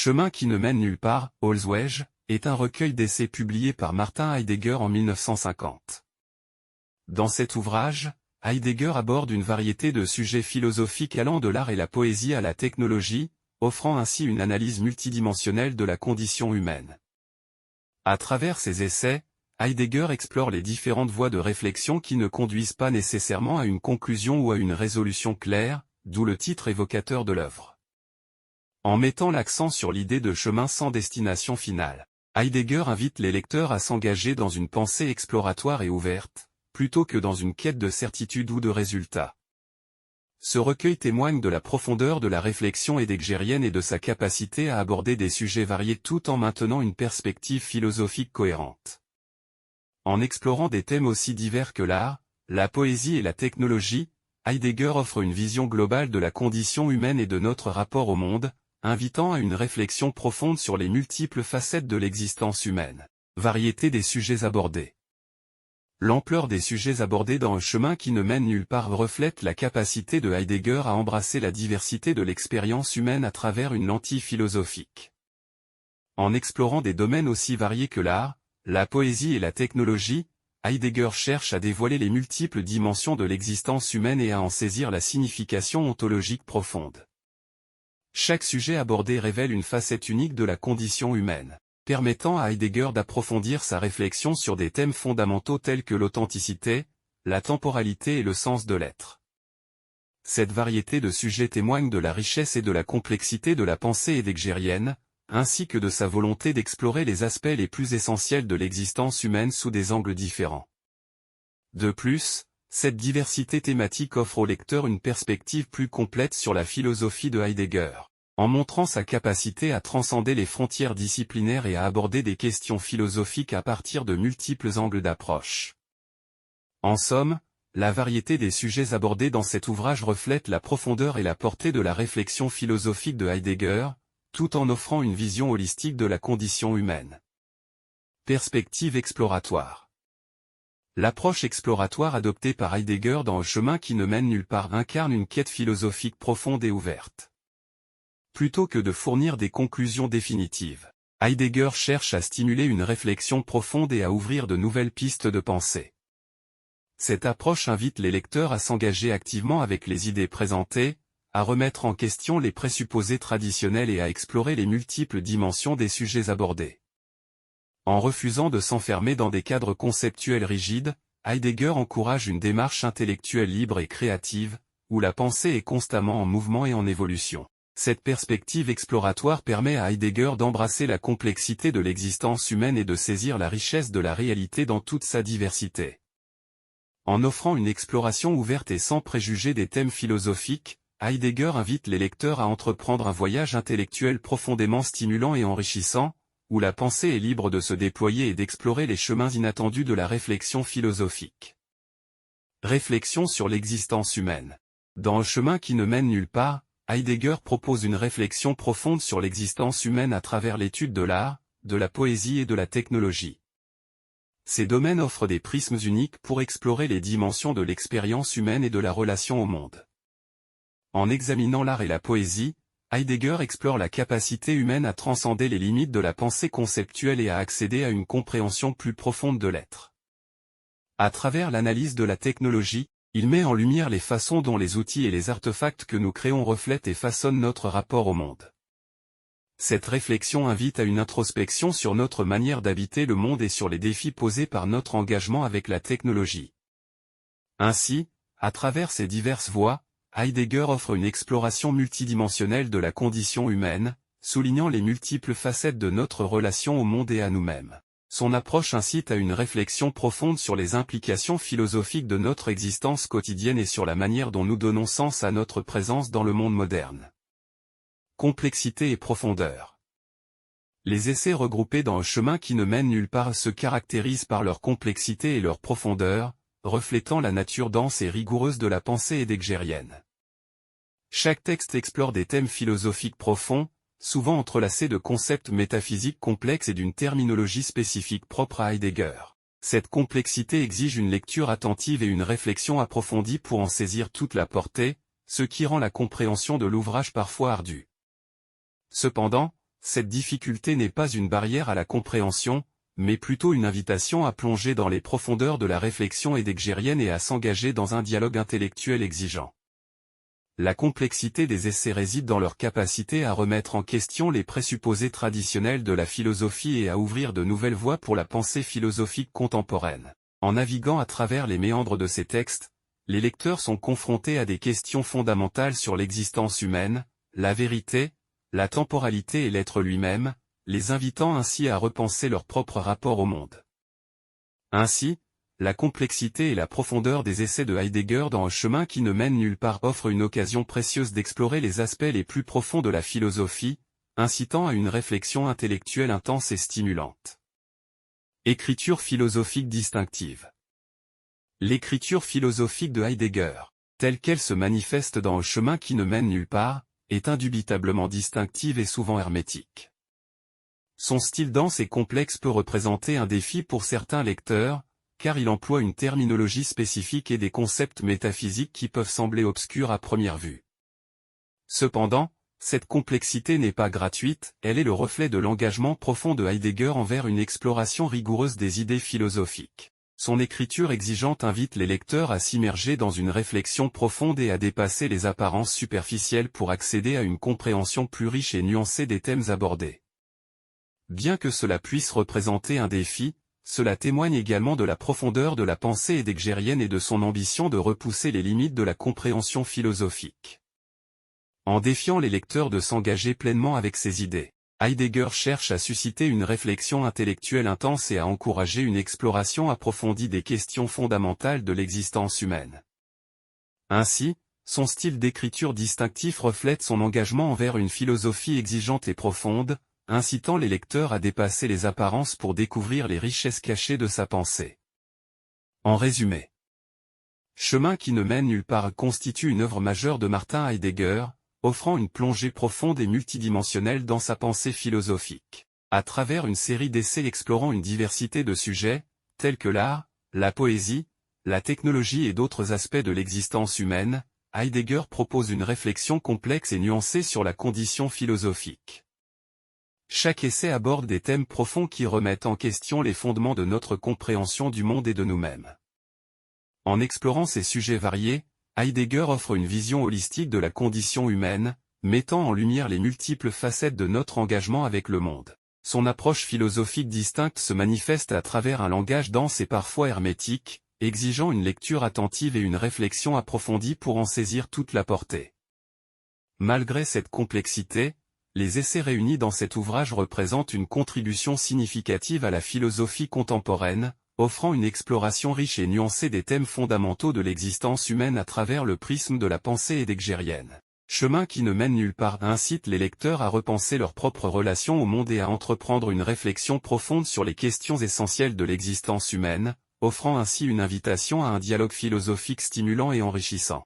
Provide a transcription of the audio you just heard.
Chemin qui ne mène nulle part, Holzweg, est un recueil d'essais publié par Martin Heidegger en 1950. Dans cet ouvrage, Heidegger aborde une variété de sujets philosophiques allant de l'art et la poésie à la technologie, offrant ainsi une analyse multidimensionnelle de la condition humaine. À travers ses essais, Heidegger explore les différentes voies de réflexion qui ne conduisent pas nécessairement à une conclusion ou à une résolution claire, d'où le titre évocateur de l'œuvre. En mettant l'accent sur l'idée de chemin sans destination finale, Heidegger invite les lecteurs à s'engager dans une pensée exploratoire et ouverte, plutôt que dans une quête de certitude ou de résultats. Ce recueil témoigne de la profondeur de la réflexion heideggerienne et de sa capacité à aborder des sujets variés tout en maintenant une perspective philosophique cohérente. En explorant des thèmes aussi divers que l'art, la poésie et la technologie, Heidegger offre une vision globale de la condition humaine et de notre rapport au monde, invitant à une réflexion profonde sur les multiples facettes de l'existence humaine. Variété des sujets abordés. L'ampleur des sujets abordés dans un chemin qui ne mène nulle part reflète la capacité de Heidegger à embrasser la diversité de l'expérience humaine à travers une lentille philosophique. En explorant des domaines aussi variés que l'art, la poésie et la technologie, Heidegger cherche à dévoiler les multiples dimensions de l'existence humaine et à en saisir la signification ontologique profonde. Chaque sujet abordé révèle une facette unique de la condition humaine, permettant à Heidegger d'approfondir sa réflexion sur des thèmes fondamentaux tels que l'authenticité, la temporalité et le sens de l'être. Cette variété de sujets témoigne de la richesse et de la complexité de la pensée heideggerienne, ainsi que de sa volonté d'explorer les aspects les plus essentiels de l'existence humaine sous des angles différents. De plus, cette diversité thématique offre au lecteur une perspective plus complète sur la philosophie de Heidegger, en montrant sa capacité à transcender les frontières disciplinaires et à aborder des questions philosophiques à partir de multiples angles d'approche. En somme, la variété des sujets abordés dans cet ouvrage reflète la profondeur et la portée de la réflexion philosophique de Heidegger, tout en offrant une vision holistique de la condition humaine. Perspective exploratoire. L'approche exploratoire adoptée par Heidegger dans Un chemin qui ne mène nulle part incarne une quête philosophique profonde et ouverte. Plutôt que de fournir des conclusions définitives, Heidegger cherche à stimuler une réflexion profonde et à ouvrir de nouvelles pistes de pensée. Cette approche invite les lecteurs à s'engager activement avec les idées présentées, à remettre en question les présupposés traditionnels et à explorer les multiples dimensions des sujets abordés. En refusant de s'enfermer dans des cadres conceptuels rigides, Heidegger encourage une démarche intellectuelle libre et créative, où la pensée est constamment en mouvement et en évolution. Cette perspective exploratoire permet à Heidegger d'embrasser la complexité de l'existence humaine et de saisir la richesse de la réalité dans toute sa diversité. En offrant une exploration ouverte et sans préjugés des thèmes philosophiques, Heidegger invite les lecteurs à entreprendre un voyage intellectuel profondément stimulant et enrichissant, où la pensée est libre de se déployer et d'explorer les chemins inattendus de la réflexion philosophique. Réflexion sur l'existence humaine. Dans Un chemin qui ne mène nulle part, Heidegger propose une réflexion profonde sur l'existence humaine à travers l'étude de l'art, de la poésie et de la technologie. Ces domaines offrent des prismes uniques pour explorer les dimensions de l'expérience humaine et de la relation au monde. En examinant l'art et la poésie, Heidegger explore la capacité humaine à transcender les limites de la pensée conceptuelle et à accéder à une compréhension plus profonde de l'être. À travers l'analyse de la technologie, il met en lumière les façons dont les outils et les artefacts que nous créons reflètent et façonnent notre rapport au monde. Cette réflexion invite à une introspection sur notre manière d'habiter le monde et sur les défis posés par notre engagement avec la technologie. Ainsi, à travers ces diverses voies, Heidegger offre une exploration multidimensionnelle de la condition humaine, soulignant les multiples facettes de notre relation au monde et à nous-mêmes. Son approche incite à une réflexion profonde sur les implications philosophiques de notre existence quotidienne et sur la manière dont nous donnons sens à notre présence dans le monde moderne. Complexité et profondeur. Les essais regroupés dans Un chemin qui ne mène nulle part se caractérisent par leur complexité et leur profondeur, reflétant la nature dense et rigoureuse de la pensée heideggerienne. Chaque texte explore des thèmes philosophiques profonds, souvent entrelacés de concepts métaphysiques complexes et d'une terminologie spécifique propre à Heidegger. Cette complexité exige une lecture attentive et une réflexion approfondie pour en saisir toute la portée, ce qui rend la compréhension de l'ouvrage parfois ardue. Cependant, cette difficulté n'est pas une barrière à la compréhension, mais plutôt une invitation à plonger dans les profondeurs de la réflexion heideggerienne et à s'engager dans un dialogue intellectuel exigeant. La complexité des essais réside dans leur capacité à remettre en question les présupposés traditionnels de la philosophie et à ouvrir de nouvelles voies pour la pensée philosophique contemporaine. En naviguant à travers les méandres de ces textes, les lecteurs sont confrontés à des questions fondamentales sur l'existence humaine, la vérité, la temporalité et l'être lui-même, les invitant ainsi à repenser leur propre rapport au monde. Ainsi, la complexité et la profondeur des essais de Heidegger dans Un chemin qui ne mène nulle part offrent une occasion précieuse d'explorer les aspects les plus profonds de la philosophie, incitant à une réflexion intellectuelle intense et stimulante. Écriture philosophique distinctive. L'écriture philosophique de Heidegger, telle qu'elle se manifeste dans Un chemin qui ne mène nulle part, est indubitablement distinctive et souvent hermétique. Son style dense et complexe peut représenter un défi pour certains lecteurs, car il emploie une terminologie spécifique et des concepts métaphysiques qui peuvent sembler obscurs à première vue. Cependant, cette complexité n'est pas gratuite, elle est le reflet de l'engagement profond de Heidegger envers une exploration rigoureuse des idées philosophiques. Son écriture exigeante invite les lecteurs à s'immerger dans une réflexion profonde et à dépasser les apparences superficielles pour accéder à une compréhension plus riche et nuancée des thèmes abordés. Bien que cela puisse représenter un défi, cela témoigne également de la profondeur de la pensée heideggerienne et de son ambition de repousser les limites de la compréhension philosophique. En défiant les lecteurs de s'engager pleinement avec ses idées, Heidegger cherche à susciter une réflexion intellectuelle intense et à encourager une exploration approfondie des questions fondamentales de l'existence humaine. Ainsi, son style d'écriture distinctif reflète son engagement envers une philosophie exigeante et profonde, incitant les lecteurs à dépasser les apparences pour découvrir les richesses cachées de sa pensée. En résumé, Chemin qui ne mène nulle part constitue une œuvre majeure de Martin Heidegger, offrant une plongée profonde et multidimensionnelle dans sa pensée philosophique. À travers une série d'essais explorant une diversité de sujets, tels que l'art, la poésie, la technologie et d'autres aspects de l'existence humaine, Heidegger propose une réflexion complexe et nuancée sur la condition philosophique. Chaque essai aborde des thèmes profonds qui remettent en question les fondements de notre compréhension du monde et de nous-mêmes. En explorant ces sujets variés, Heidegger offre une vision holistique de la condition humaine, mettant en lumière les multiples facettes de notre engagement avec le monde. Son approche philosophique distincte se manifeste à travers un langage dense et parfois hermétique, exigeant une lecture attentive et une réflexion approfondie pour en saisir toute la portée. Malgré cette complexité, les essais réunis dans cet ouvrage représentent une contribution significative à la philosophie contemporaine, offrant une exploration riche et nuancée des thèmes fondamentaux de l'existence humaine à travers le prisme de la pensée heideggerienne. Chemin qui ne mène nulle part incite les lecteurs à repenser leur propre relation au monde et à entreprendre une réflexion profonde sur les questions essentielles de l'existence humaine, offrant ainsi une invitation à un dialogue philosophique stimulant et enrichissant.